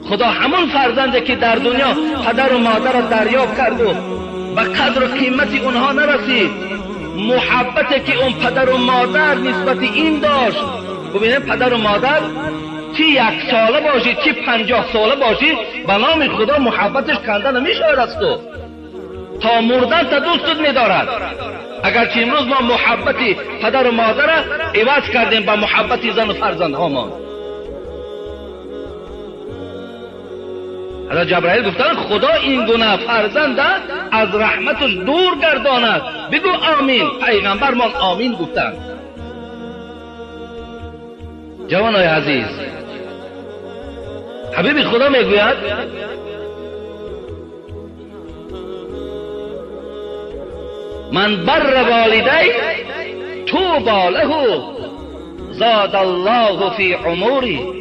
خدا همون فرزنده که در دنیا پدر و مادر را دریافت کرد و به قدر و قیمتی اونها نرسید، محبتی که اون پدر و مادر نسبت این داشت. ببینید پدر و مادر چی 1 ساله باشید چی 50 ساله باشید، به نام خدا محبتش کنده نمیشود است و تا مردن تا دوستت میدارد. اگرچه امروز ما محبتی پدر و مادر را عوض کردیم به محبتی زن و فرزند هامان. حضرت جبرائیل گفتن خدا این گونه فرزند از رحمتش دور گرداند. بگو آمین. پیغمبر ما آمین گفتند. جوانای عزیز، حبیب خدا میگوید من بر والدی توبی له زاد الله فی عمری.